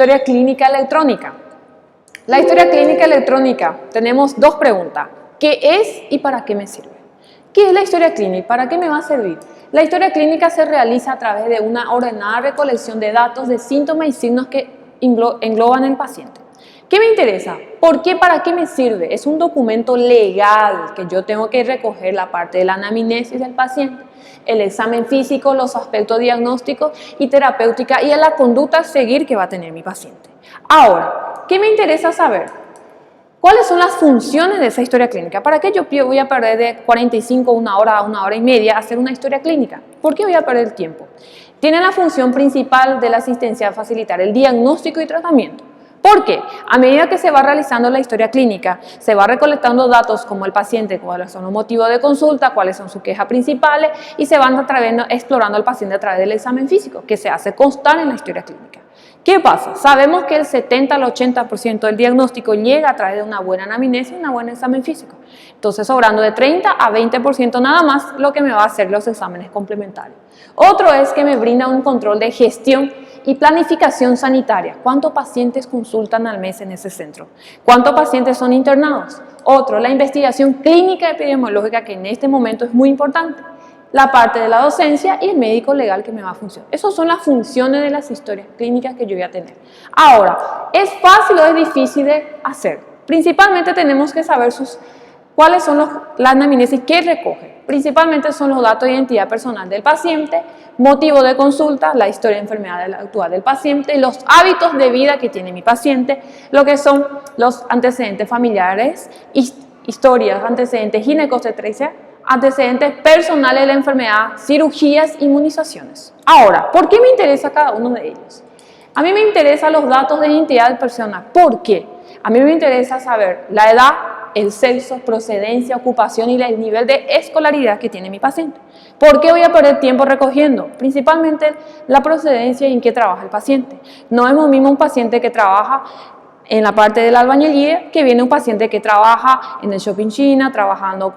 historia clínica electrónica. La historia clínica electrónica, tenemos dos preguntas. ¿Qué es y para qué me sirve? ¿Qué es la historia clínica? ¿Para qué me va a servir? La historia clínica se realiza a través de una ordenada recolección de datos de síntomas y signos que engloban el paciente. ¿Qué me interesa? ¿Por qué? ¿Para qué me sirve? Es un documento legal que yo tengo que recoger la parte de la anamnesis del paciente, el examen físico, los aspectos diagnósticos y terapéutica y la conducta a seguir que va a tener mi paciente. Ahora, ¿qué me interesa saber? ¿Cuáles son las funciones de esa historia clínica? ¿Para qué yo voy a perder de 45 una hora a 1 hora y media a hacer una historia clínica? ¿Por qué voy a perder tiempo? Tiene la función principal de la asistencia facilitar el diagnóstico y tratamiento. ¿Por qué? A medida que se va realizando la historia clínica, se va recolectando datos como el paciente, cuáles son los motivos de consulta, cuáles son sus quejas principales y se van explorando al paciente a través del examen físico que se hace constar en la historia clínica. ¿Qué pasa? Sabemos que el 70 al 80% del diagnóstico llega a través de una buena anamnesis y un buen examen físico. Entonces, sobrando de 30 a 20% nada más lo que me va a hacer los exámenes complementarios. Otro es que me brinda un control de gestión y planificación sanitaria. ¿Cuántos pacientes consultan al mes en ese centro? ¿Cuántos pacientes son internados? Otro, la investigación clínica epidemiológica, que en este momento es muy importante. La parte de la docencia y el médico legal que me va a funcionar. Esas son las funciones de las historias clínicas que yo voy a tener. Ahora, ¿es fácil o es difícil de hacer? Principalmente tenemos que saber cuáles son las anamnesis que recoge. Principalmente son los datos de identidad personal del paciente, motivo de consulta, la historia de enfermedad actual del paciente, los hábitos de vida que tiene mi paciente, lo que son los antecedentes familiares, historias, antecedentes ginecobstetricia, antecedentes personales de la enfermedad, cirugías, inmunizaciones. Ahora, ¿por qué me interesa cada uno de ellos? A mí me interesan los datos de identidad personal. ¿Por qué? A mí me interesa saber la edad, el sexo, procedencia, ocupación y el nivel de escolaridad que tiene mi paciente. ¿Por qué voy a perder tiempo recogiendo? Principalmente la procedencia y en qué trabaja el paciente. No es lo mismo un paciente que trabaja en la parte de la albañilería que viene un paciente que trabaja en el shopping China, trabajando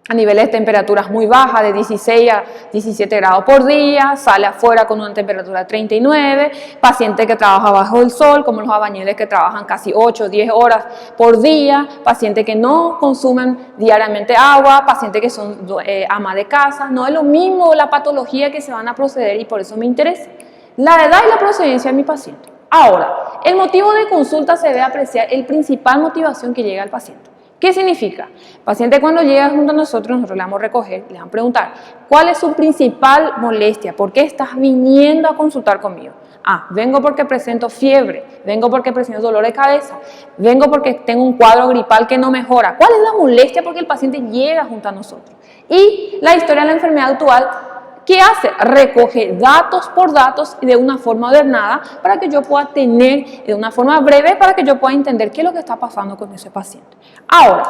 a niveles de temperaturas muy bajas, de 16 a 17 grados por día, sale afuera con una temperatura de 39, paciente que trabaja bajo el sol, como los albañiles que trabajan casi 8 o 10 horas por día, pacientes que no consumen diariamente agua, pacientes que son amas de casa. No es lo mismo la patología que se van a proceder y por eso me interesa la edad y la procedencia de mi paciente. Ahora, el motivo de consulta se debe apreciar el principal motivación que llega al paciente. ¿Qué significa? El paciente cuando llega junto a nosotros le vamos a recoger, le vamos a preguntar ¿cuál es su principal molestia? ¿Por qué estás viniendo a consultar conmigo? Ah, vengo porque presento fiebre, vengo porque presento dolor de cabeza, vengo porque tengo un cuadro gripal que no mejora. ¿Cuál es la molestia? Porque el paciente llega junto a nosotros. Y la historia de la enfermedad actual, ¿qué hace? Recoge datos por datos de una forma ordenada para que yo pueda tener de una forma breve para que yo pueda entender qué es lo que está pasando con ese paciente. Ahora,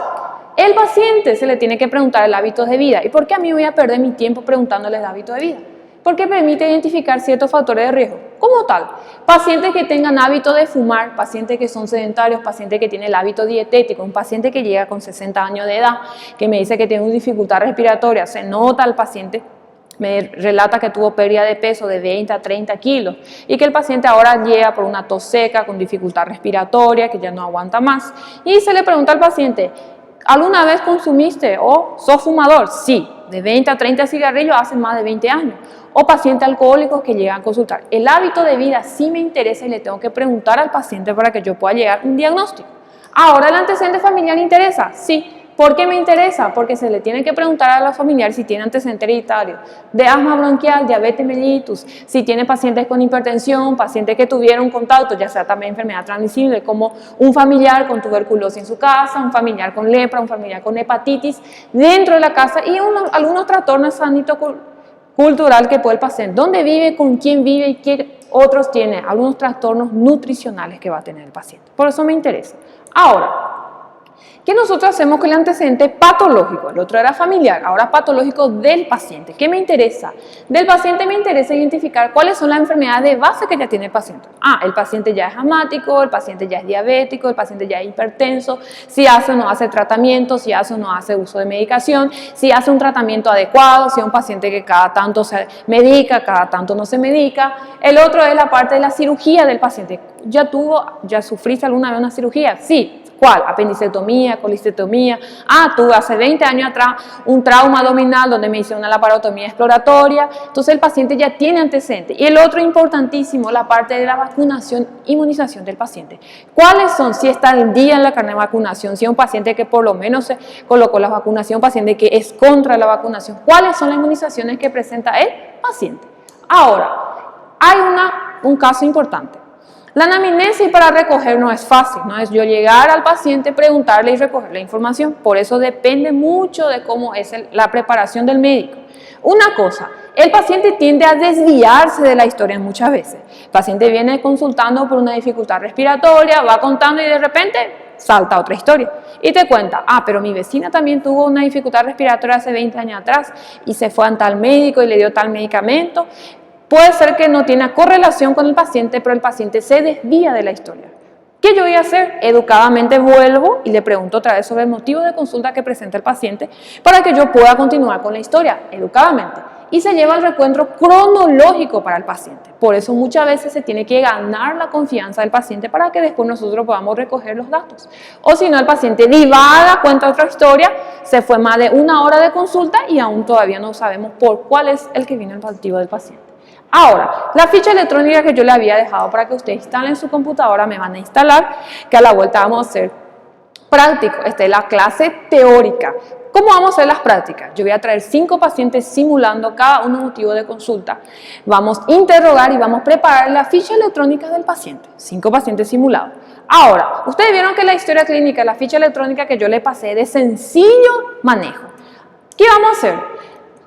el paciente se le tiene que preguntar el hábito de vida. ¿Y por qué a mí voy a perder mi tiempo preguntándole el hábito de vida? Porque permite identificar ciertos factores de riesgo. Como tal, pacientes que tengan hábito de fumar, pacientes que son sedentarios, pacientes que tienen el hábito dietético, un paciente que llega con 60 años de edad, que me dice que tiene una dificultad respiratoria, se nota al paciente, me relata que tuvo pérdida de peso de 20 a 30 kilos y que el paciente ahora llega por una tos seca, con dificultad respiratoria, que ya no aguanta más. Y se le pregunta al paciente, ¿alguna vez consumiste o sos fumador? Sí, de 20 a 30 cigarrillos hace más de 20 años. O pacientes alcohólicos que llegan a consultar. El hábito de vida sí me interesa y le tengo que preguntar al paciente para que yo pueda llegar a un diagnóstico. Ahora, ¿el antecedente familiar interesa? Sí. ¿Por qué me interesa? Porque se le tiene que preguntar a los familiares si tiene antecedentes hereditarios de asma bronquial, diabetes mellitus, si tiene pacientes con hipertensión, pacientes que tuvieron contacto, ya sea también enfermedad transmisible, como un familiar con tuberculosis en su casa, un familiar con lepra, un familiar con hepatitis dentro de la casa y algunos trastornos sanito-cultural que puede el paciente. ¿Dónde vive? ¿Con quién vive? ¿Y qué otros tiene? Algunos trastornos nutricionales que va a tener el paciente. Por eso me interesa. Ahora, ¿Qué nosotros hacemos con el antecedente patológico? El otro era familiar, ahora patológico del paciente. ¿Qué me interesa? Del paciente me interesa identificar cuáles son las enfermedades de base que ya tiene el paciente. El paciente ya es asmático, el paciente ya es diabético, el paciente ya es hipertenso, si hace o no hace tratamiento, si hace o no hace uso de medicación, si hace un tratamiento adecuado, si es un paciente que cada tanto se medica, cada tanto no se medica. El otro es la parte de la cirugía del paciente. ¿Ya sufriste alguna vez una cirugía? Sí. ¿Cuál? Apendicectomía, colistectomía. Tuve hace 20 años atrás un trauma abdominal donde me hicieron una laparotomía exploratoria. Entonces el paciente ya tiene antecedentes. Y el otro importantísimo, la parte de la vacunación, inmunización del paciente. ¿Cuáles son? Si está al día en la carnet de vacunación, si es un paciente que por lo menos se colocó la vacunación, un paciente que es contra la vacunación. ¿Cuáles son las inmunizaciones que presenta el paciente? Ahora, hay un caso importante. La anamnesis para recoger no es fácil, no es yo llegar al paciente, preguntarle y recoger la información. Por eso depende mucho de cómo es la preparación del médico. Una cosa, el paciente tiende a desviarse de la historia muchas veces. El paciente viene consultando por una dificultad respiratoria, va contando y de repente salta otra historia. Y te cuenta, pero mi vecina también tuvo una dificultad respiratoria hace 20 años atrás y se fue a tal médico y le dio tal medicamento. Puede ser que no tiene correlación con el paciente, pero el paciente se desvía de la historia. ¿Qué yo voy a hacer? Educadamente vuelvo y le pregunto otra vez sobre el motivo de consulta que presenta el paciente para que yo pueda continuar con la historia, educadamente. Y se lleva el recuento cronológico para el paciente. Por eso muchas veces se tiene que ganar la confianza del paciente para que después nosotros podamos recoger los datos. O si no, el paciente divaga, cuenta otra historia, se fue más de 1 hora de consulta y aún todavía no sabemos por cuál es el que viene el motivo del paciente. Ahora, la ficha electrónica que yo le había dejado para que usted instale en su computadora, me van a instalar, que a la vuelta vamos a hacer práctico. Esta es la clase teórica. ¿Cómo vamos a hacer las prácticas? Yo voy a traer 5 pacientes simulando cada uno motivo de consulta. Vamos a interrogar y vamos a preparar la ficha electrónica del paciente. 5 pacientes simulados. Ahora, ustedes vieron que la historia clínica, la ficha electrónica que yo le pasé de sencillo manejo. ¿Qué vamos a hacer?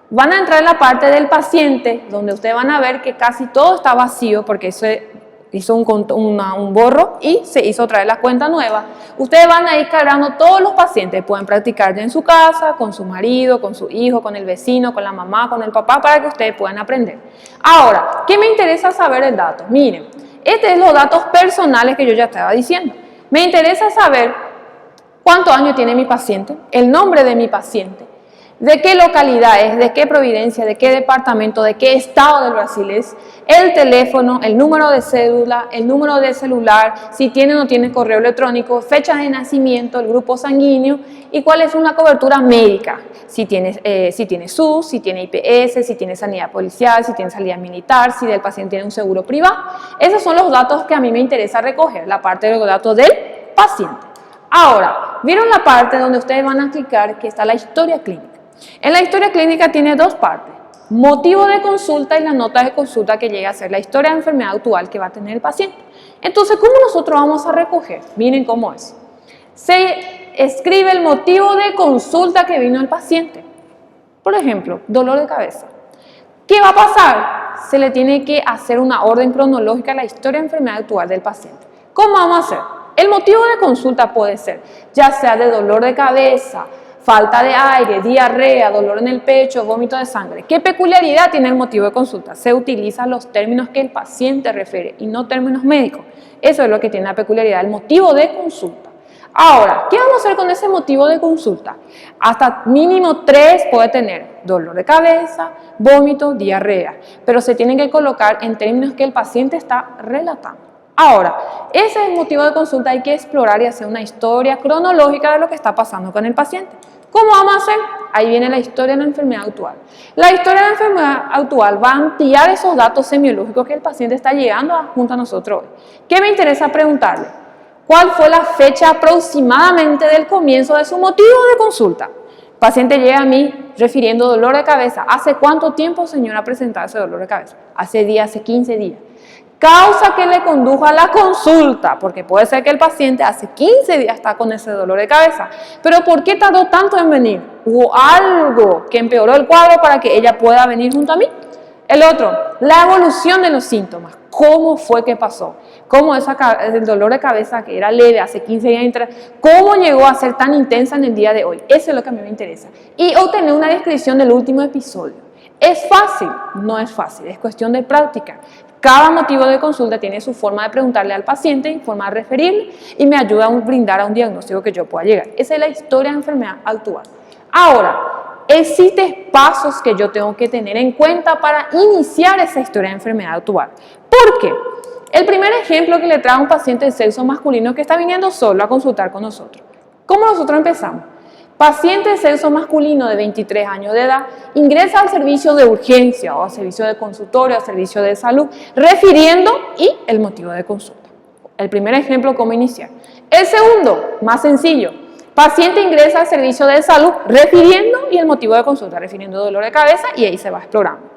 Van a entrar en la parte del paciente, donde ustedes van a ver que casi todo está vacío, porque se hizo un borro y se hizo otra vez la cuenta nueva. Ustedes van a ir cargando todos los pacientes, pueden practicar ya en su casa, con su marido, con su hijo, con el vecino, con la mamá, con el papá, para que ustedes puedan aprender. Ahora, ¿qué me interesa saber el dato? Miren, estos son los datos personales que yo ya estaba diciendo. Me interesa saber cuántos años tiene mi paciente, el nombre de mi paciente, de qué localidad es, de qué provincia, de qué departamento, de qué estado del Brasil es, el teléfono, el número de cédula, el número de celular, si tiene o no tiene correo electrónico, fecha de nacimiento, el grupo sanguíneo y cuál es una cobertura médica, si tiene SUS, si tiene IPS, si tiene sanidad policial, si tiene sanidad militar, si el paciente tiene un seguro privado. Esos son los datos que a mí me interesa recoger, la parte de los datos del paciente. Ahora, ¿vieron la parte donde ustedes van a clicar que está la historia clínica? En la historia clínica tiene 2 partes, motivo de consulta y las notas de consulta que llega a ser la historia de enfermedad actual que va a tener el paciente. Entonces, ¿cómo nosotros vamos a recoger? Miren cómo es. Se escribe el motivo de consulta que vino el paciente. Por ejemplo, dolor de cabeza. ¿Qué va a pasar? Se le tiene que hacer una orden cronológica a la historia de enfermedad actual del paciente. ¿Cómo vamos a hacer? El motivo de consulta puede ser, ya sea de dolor de cabeza, falta de aire, diarrea, dolor en el pecho, vómito de sangre. ¿Qué peculiaridad tiene el motivo de consulta? Se utilizan los términos que el paciente refiere y no términos médicos. Eso es lo que tiene la peculiaridad, el motivo de consulta. Ahora, ¿qué vamos a hacer con ese motivo de consulta? Hasta mínimo 3 puede tener dolor de cabeza, vómito, diarrea, pero se tienen que colocar en términos que el paciente está relatando. Ahora, ese es el motivo de consulta, hay que explorar y hacer una historia cronológica de lo que está pasando con el paciente. ¿Cómo vamos a hacer? Ahí viene la historia de la enfermedad actual. La historia de la enfermedad actual va a ampliar esos datos semiológicos que el paciente está llegando junto a nosotros hoy. ¿Qué me interesa preguntarle? ¿Cuál fue la fecha aproximadamente del comienzo de su motivo de consulta? El paciente llega a mí refiriendo dolor de cabeza. ¿Hace cuánto tiempo, señora, presentaba ese dolor de cabeza? Hace días, hace 15 días. Causa que le condujo a la consulta, porque puede ser que el paciente hace 15 días está con ese dolor de cabeza. Pero ¿por qué tardó tanto en venir? ¿Hubo algo que empeoró el cuadro para que ella pueda venir junto a mí? El otro, la evolución de los síntomas. ¿Cómo fue que pasó? ¿Cómo el dolor de cabeza que era leve hace 15 días, cómo llegó a ser tan intensa en el día de hoy? Eso es lo que a mí me interesa. Y obtener una descripción del último episodio. ¿Es fácil? No es fácil, es cuestión de práctica. Cada motivo de consulta tiene su forma de preguntarle al paciente y forma de referirle y me ayuda a brindar a un diagnóstico que yo pueda llegar. Esa es la historia de enfermedad actual. Ahora, existen pasos que yo tengo que tener en cuenta para iniciar esa historia de enfermedad actual. ¿Por qué? El primer ejemplo que le trae a un paciente de sexo masculino que está viniendo solo a consultar con nosotros. ¿Cómo nosotros empezamos? Paciente de sexo masculino de 23 años de edad ingresa al servicio de urgencia o al servicio de consultorio, al servicio de salud, refiriendo y el motivo de consulta. El primer ejemplo, cómo iniciar. El segundo, más sencillo. Paciente ingresa al servicio de salud, refiriendo y el motivo de consulta, refiriendo dolor de cabeza y ahí se va explorando.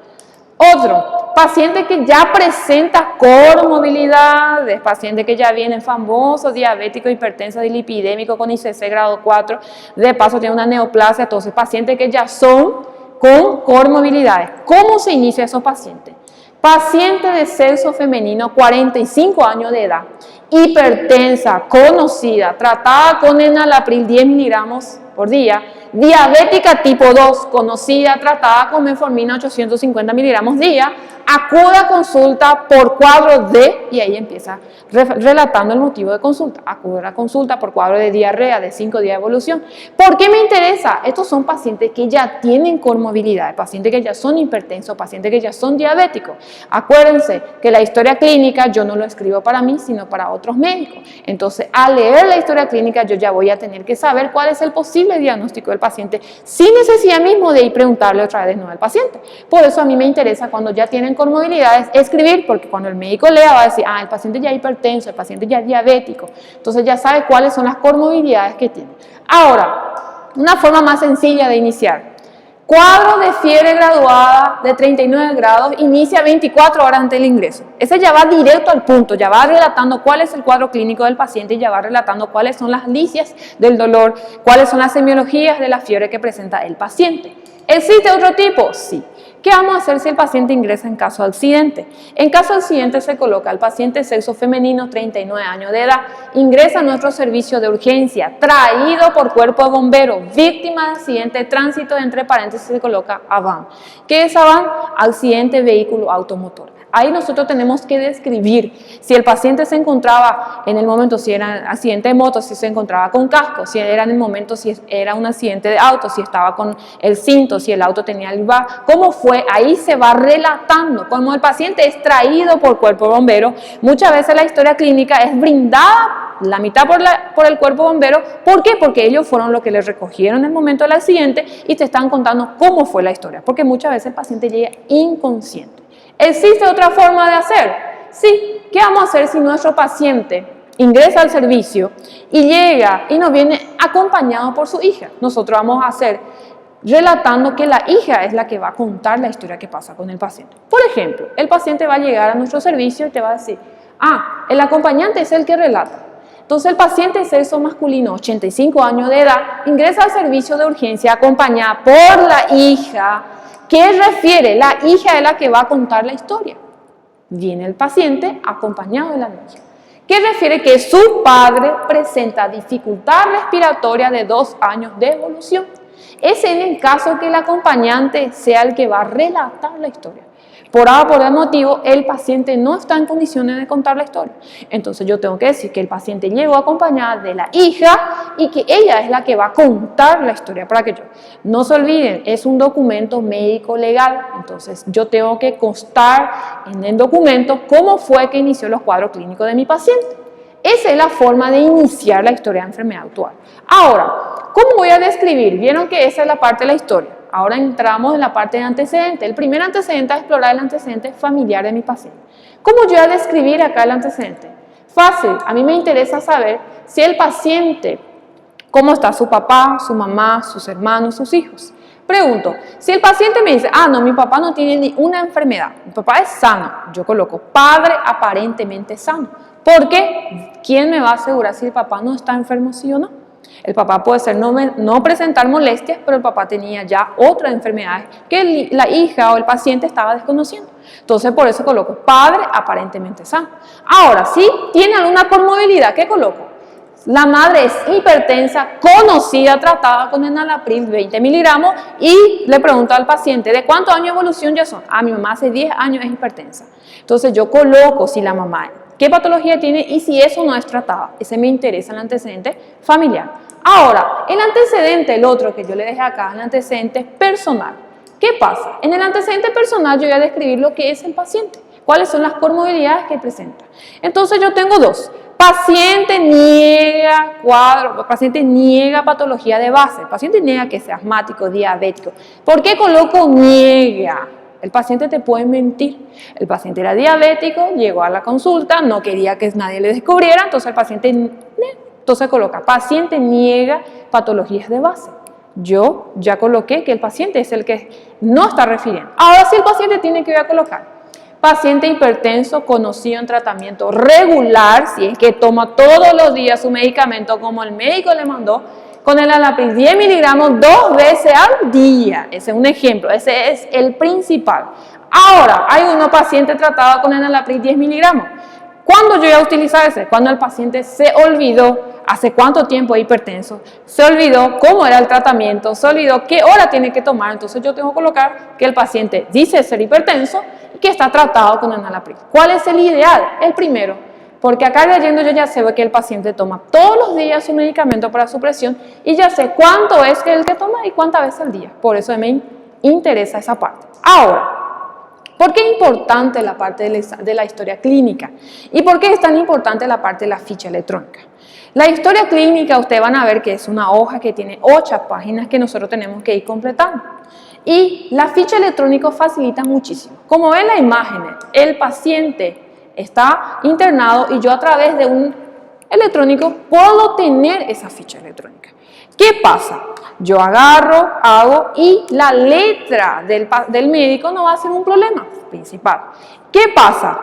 Otro, paciente que ya presenta comorbilidades, paciente que ya viene famoso, diabético, hipertenso, dilipidémico con ICC grado 4, de paso tiene una neoplasia, entonces pacientes que ya son con comorbilidades. ¿Cómo se inicia esos pacientes? Paciente de sexo femenino, 45 años de edad, hipertensa, conocida, tratada con enalapril 10 miligramos por día, diabética tipo 2, conocida, tratada con metformina 850 miligramos día, acude a consulta por cuadro de, y ahí empieza relatando el motivo de consulta, acude a la consulta por cuadro de diarrea de 5 días de evolución. ¿Por qué me interesa? Estos son pacientes que ya tienen comorbilidades, pacientes que ya son hipertensos, pacientes que ya son diabéticos. Acuérdense que la historia clínica yo no lo escribo para mí, sino para otros médicos. Entonces, al leer la historia clínica yo ya voy a tener que saber cuál es el posible diagnóstico del paciente, sin necesidad mismo de ir preguntarle otra vez de nuevo al paciente. Por eso a mí me interesa cuando ya tienen comorbilidades escribir, porque cuando el médico lea va a decir, el paciente ya es hipertenso, el paciente ya es diabético, entonces ya sabe cuáles son las comorbilidades que tiene. Ahora, una forma más sencilla de iniciar. Cuadro de fiebre graduada de 39 grados inicia 24 horas antes del ingreso. Ese ya va directo al punto, ya va relatando cuál es el cuadro clínico del paciente y ya va relatando cuáles son las lisias del dolor, cuáles son las semiologías de la fiebre que presenta el paciente. ¿Existe otro tipo? Sí. ¿Qué vamos a hacer si el paciente ingresa en caso de accidente? En caso de accidente se coloca al paciente sexo femenino, 39 años de edad, ingresa a nuestro servicio de urgencia, traído por cuerpo de bomberos, víctima de accidente, tránsito, entre paréntesis se coloca AVAN. ¿Qué es AVAN? Accidente vehículo automotor. Ahí nosotros tenemos que describir si el paciente se encontraba en el momento, si era accidente de moto, si se encontraba con casco, si era en el momento, si era un accidente de auto, si estaba con el cinto, si el auto tenía el bar, cómo fue, ahí se va relatando. Como el paciente es traído por cuerpo bombero, muchas veces la historia clínica es brindada la mitad por el cuerpo bombero. ¿Por qué? Porque ellos fueron los que les recogieron en el momento del accidente y te están contando cómo fue la historia, porque muchas veces el paciente llega inconsciente. ¿Existe otra forma de hacer? Sí. ¿Qué vamos a hacer si nuestro paciente ingresa al servicio y llega y nos viene acompañado por su hija? Nosotros vamos a hacer relatando que la hija es la que va a contar la historia que pasa con el paciente. Por ejemplo, el paciente va a llegar a nuestro servicio y te va a decir, el acompañante es el que relata. Entonces el paciente de sexo masculino, 85 años de edad, ingresa al servicio de urgencia acompañada por la hija. ¿Qué refiere? La hija es la que va a contar la historia. Viene el paciente acompañado de la niña. ¿Qué refiere? Que su padre presenta dificultad respiratoria de 2 años de evolución. Es en el caso que el acompañante sea el que va a relatar la historia. Por el motivo, el paciente no está en condiciones de contar la historia. Entonces yo tengo que decir que el paciente llegó acompañada de la hija y que ella es la que va a contar la historia para que yo. No se olviden, es un documento médico legal. Entonces yo tengo que constar en el documento cómo fue que inició los cuadros clínicos de mi paciente. Esa es la forma de iniciar la historia de enfermedad actual. Ahora, ¿cómo voy a describir? Vieron que esa es la parte de la historia. Ahora entramos en la parte de antecedente. El primer antecedente es explorar el antecedente familiar de mi paciente. ¿Cómo yo voy a describir acá el antecedente? Fácil. A mí me interesa saber si el paciente, cómo está su papá, su mamá, sus hermanos, sus hijos. Pregunto, si el paciente me dice, no, mi papá no tiene ninguna enfermedad, mi papá es sano, yo coloco padre aparentemente sano. ¿Por qué? ¿Quién me va a asegurar si el papá no está enfermo, sí o no? El papá puede ser no presentar molestias, pero el papá tenía ya otras enfermedades que la hija o el paciente estaba desconociendo. Entonces, por eso coloco padre aparentemente sano. Ahora, si tiene alguna comorbilidad, ¿qué coloco? La madre es hipertensa, conocida, tratada con enalapril 20 miligramos y le pregunto al paciente, ¿de cuántos años de evolución ya son? Mi mamá hace 10 años es hipertensa. Entonces yo coloco si la mamá, qué patología tiene y si eso no es tratado. Ese me interesa, el antecedente familiar. Ahora, el antecedente, el otro que yo le dejé acá, el antecedente personal. ¿Qué pasa? En el antecedente personal yo voy a describir lo que es el paciente, cuáles son las comorbilidades que presenta. Entonces yo tengo dos. Paciente niega patología de base. El paciente niega que sea asmático, diabético. ¿Por qué coloco niega? El paciente te puede mentir. El paciente era diabético, llegó a la consulta, no quería que nadie le descubriera, entonces el paciente coloca paciente niega patologías de base. Yo ya coloqué que el paciente es el que no está refiriendo. Ahora sí el paciente tiene que ir a colocar. Paciente hipertenso conocido en tratamiento regular, si es que toma todos los días su medicamento como el médico le mandó, con el enalapril 10 miligramos 2 veces al día. Ese es un ejemplo, ese es el principal. Ahora, hay uno paciente tratado con el enalapril 10 miligramos. ¿Cuándo yo voy a utilizar ese? Cuando el paciente se olvidó hace cuánto tiempo es hipertenso, se olvidó cómo era el tratamiento, se olvidó qué hora tiene que tomar. Entonces yo tengo que colocar que el paciente dice ser hipertenso y que está tratado con enalapril. ¿Cuál es el ideal? El primero, porque acá leyendo yo ya sé que el paciente toma todos los días su medicamento para su presión y ya sé cuánto es el que toma y cuántas veces al día. Por eso me interesa esa parte. Ahora, ¿por qué es importante la parte de la historia clínica? ¿Y por qué es tan importante la parte de la ficha electrónica? La historia clínica, ustedes van a ver que es una hoja que tiene 8 páginas que nosotros tenemos que ir completando. Y la ficha electrónica facilita muchísimo. Como ven las imágenes, el paciente está internado y yo a través de un electrónico puedo tener esa ficha electrónica. ¿Qué pasa? Yo agarro, hago y la letra del médico no va a ser un problema principal. ¿Qué pasa?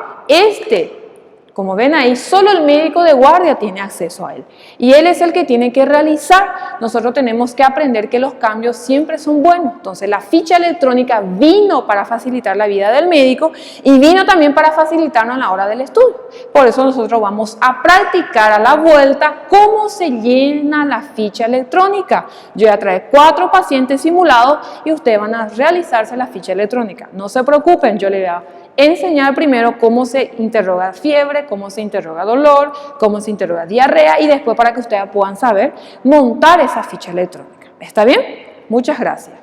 Como ven ahí, solo el médico de guardia tiene acceso a él. Y él es el que tiene que realizar. Nosotros tenemos que aprender que los cambios siempre son buenos. Entonces, la ficha electrónica vino para facilitar la vida del médico y vino también para facilitarnos a la hora del estudio. Por eso nosotros vamos a practicar a la vuelta cómo se llena la ficha electrónica. Yo voy a traer 4 pacientes simulados y ustedes van a realizarse la ficha electrónica. No se preocupen, yo les voy a enseñar primero cómo se interroga fiebre, cómo se interroga dolor, cómo se interroga diarrea y después para que ustedes puedan saber montar esa ficha electrónica. ¿Está bien? Muchas gracias.